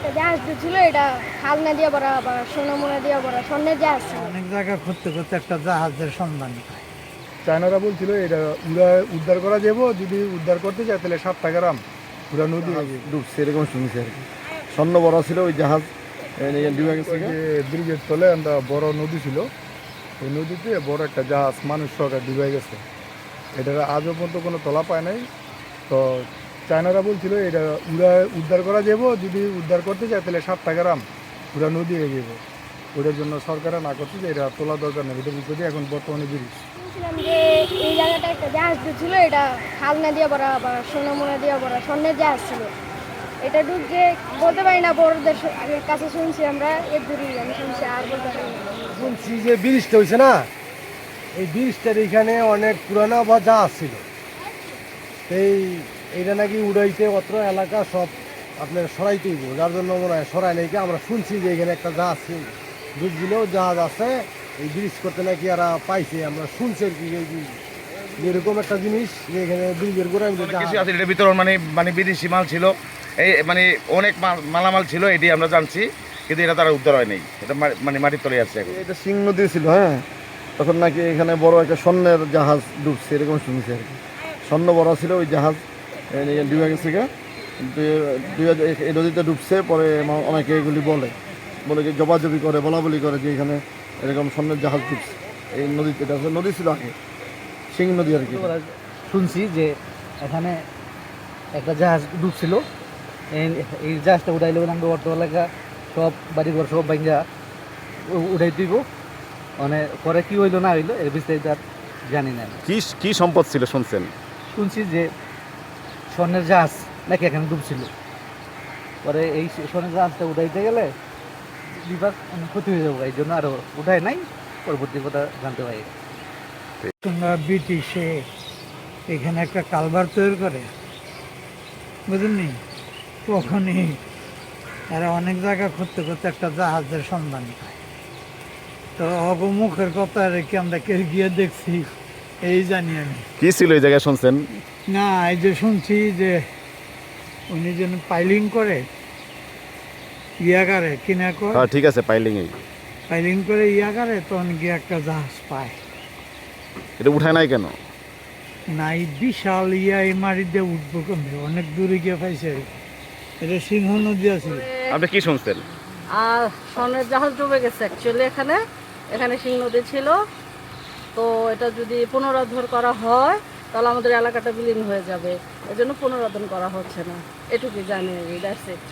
একটা জাহাজ ছিল, এটা খালনা দিয়ে ভরা বা সোনামুনা দিয়ে ভরা স্বর্ণের জাহাজ ছিল। অনেক জায়গা ঘুরতে ঘুরতে একটা জাহাজের সন্ধান পায়। চায়নারা বলছিল এটা উদ্ধার করা যাবো, যদি উদ্ধার করতে চায় তাহলে 7 টাকা রাম পুরা নদী ডুবছে এরকম শুনছি আর কি। স্বর্ণ বড় ছিল ওই জাহাজ ডুবে গেছে। যে ব্রিজের তলে একটা বড় নদী ছিল, ওই নদীতে বড় একটা জাহাজ মানুষ সহকারে ডুবে গেছে। এটার আজও পর্যন্ত কোনো তলা পায় নাই। তো চায়নারা বলছিল এটা উদ্ধার করা যাবো, যদি উদ্ধার করতে চায় তাহলে 7 টাকা রাম পুরা নদী হয়ে যাবো। ওটার জন্য সরকারে না করছে যে এটা তোলা দরকার নেই, এটার উপরে এখন বর্তমানে ব্রিজ। শুনছিলাম যে এই জায়গাটা একটা জাহাজ ছিল, এটা খালনা দিয়ে ভরা বা সোনামুনা দিয়ে ভরা স্বর্ণের জাহাজ ছিল। এটা ঢুকছে বলতে পারি না, বড়দের কাছে শুনছি আমরা, এর দূরেই আমি শুনছি, আর বলতে পারি না। শুনছি যে ব্রিজটা হয়েছে না, এই ব্রিজটার এখানে অনেক পুরানো বা জাহাজ ছিল। এইটা নাকি উড়াইতে অত্র এলাকা সব আপনার সরাইতে হইব, যার জন্য মনে হয় সরাই নাকি। আমরা শুনছি যে এখানে একটা জাহাজ বুঝছিল জাহাজ আছে, এই ব্রিজ করতে নাকি এরা পাইছে, আমরা শুনছি আর কি। এরকম একটা জিনিস যে এখানে ব্রিজের গোড়ায় কিছু আছে এটার ভিতর মানে মানে বিদেশি মাল ছিল, এই মানে অনেক মালামাল ছিল, এটি আমরা জানছি, কিন্তু এটা তারা উদ্ধার হয়নি, এটা মানে মাটির তলে আছে এখন। এটা সিং নদী ছিল, হ্যাঁ, তখন নাকি এখানে বড় একটা স্বর্ণের জাহাজ ডুবছে এরকম শুনছি আর কি। স্বর্ণ বড় ছিল ওই জাহাজ ডুবে গেছে। এই নদীতে ডুবছে, পরে অনেকে এগুলি বলে কি জবাজবি করে, বলাবলি করে যে এখানে এরকম স্বর্ণের জাহাজ ডুবছে এই নদীতে। এটা নদী ছিল আগে, সিং নদী আর কি। শুনছি যে এখানে একটা জাহাজ ডুবছিল, এই জাহাজটা উঠাইলে আমরা অটো এলাকা সব বাড়িঘর সব ভাঙ্গা উঠাই দিব। মানে পরে কি হইলো না হইলো এর বিস্তারিত আর জানি না। কি সম্পদ ছিল শুনছেন? শুনছি যে স্বর্ণের জাহাজ নাকি এখানে ডুবছিল, পরে এই স্বর্ণের জাহাজটা উঠাইতে গেলে বিভাগ ক্ষতি হয়ে যাবো, এই জন্য আরও উঠায় নাই, পরবর্তী কথা জানতে পারি। ব্রিটিশে এখানে একটা কালভার তৈরি করে, বুঝলেন, তখনই এরা অনেক জায়গা ঘুরতে ঘুরতে একটা জাহাজের সন্ধান পায়। তো মুখের কথা রেখে আমরা কেউ গিয়ে দেখছি, এই জানি আমি। কি ছিল এই জায়গায় শুনছেন? না, এই যে শুনছি যে উনি যেন পাইলিং করে ইয়াগারে কিনা করে, হ্যাঁ ঠিক আছে, পাইলিং করে ইয়াগারে, তখন গিয়ে একটা জাহাজ পায়। এটা উঠায় নাই কেন? নাই, বিশাল এই মারি দিয়ে উঠবো কমবে, অনেক দূরে গিয়ে পাইছে। এটা সিংহ নদী আছে। আপনি কি শুনছেন? আর স্বর্ণের জাহাজ ডুবে গেছে অ্যাকচুয়ালি। এখানে সিং নদী ছিল, তো এটা যদি পুনরুদ্ধার করা হয় তাহলে আমাদের এলাকাটা বিলীন হয়ে যাবে, এজন্য পুনরুদ্ধার করা হচ্ছে না, এটুকুই জানি আমি, দ্যাটস ইট।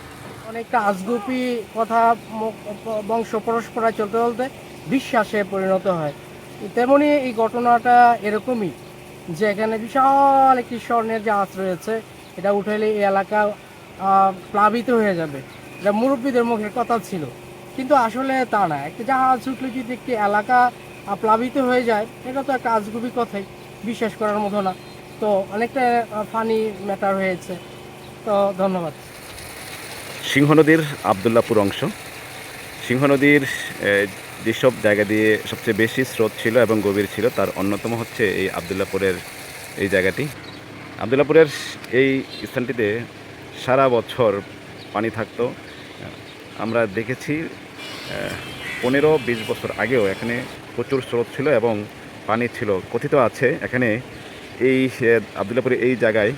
অনেকটা আজগুপি কথা বংশ পরস্পরা চলতে চলতে বিশ্বাসে পরিণত হয়। তেমনি এই ঘটনাটা এরকমই, যে এখানে বিশাল একটি স্বর্ণের জাহাজ রয়েছে, এটা উঠাইলে এই এলাকা প্লাবিত হয়ে যাবে, এটা মুরব্বীদের মুখের কথা ছিল। কিন্তু আসলে তা না, একটা জাহাজ উঠলে যদি একটি এলাকা প্লাবিত হয়ে যায়, এটা তো একটা আজগুবি কথাই, বিশ্বাস করার মতো না। তো অনেকটা ফানি ম্যাটার হয়েছে। তো ধন্যবাদ। সিংহ নদীর আবদুল্লাপুর অংশ। সিংহ নদীর যেসব জায়গা দিয়ে সবচেয়ে বেশি স্রোত ছিল এবং গভীর ছিল, তার অন্যতম হচ্ছে এই আবদুল্লাপুরের এই জায়গাটি। আবদুল্লাপুরের এই স্থানটিতে সারা বছর পানি থাকতো। আমরা দেখেছি 15-20 বছর আগেও এখানে প্রচুর স্রোত ছিল এবং পানি ছিল। কথিত আছে এখানে এই আবদুল্লাপুরের এই জায়গায়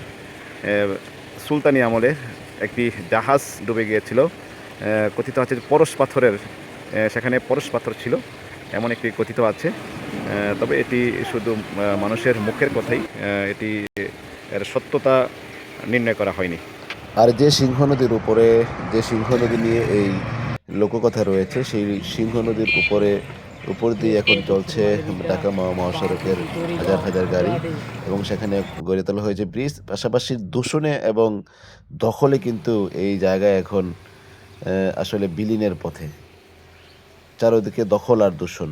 সুলতানি আমলে একটি জাহাজ ডুবে গিয়েছিল। কথিত আছে পরশ পাথরের, সেখানে পরশ পাথর ছিল এমন একটি কথিত আছে। তবে এটি শুধু মানুষের মুখের কথাই, এটি এর সত্যতা নির্ণয় করা হয়নি। আর যে সিংহ নদীর উপরে, যে সিংহ নদী নিয়ে এই লোককথা রয়েছে, সেই সিংহ নদীর উপর দিয়ে এখন চলছে ঢাকা মহাসড়কের হাজার হাজার গাড়ি, এবং সেখানে গড়ে তোলা হয়েছে ব্রিজ। পাশাপাশি দূষণে এবং দখলে কিন্তু এই জায়গায় এখন আসলে বিলীনের পথে, চারদিকে দখল আর দূষণ।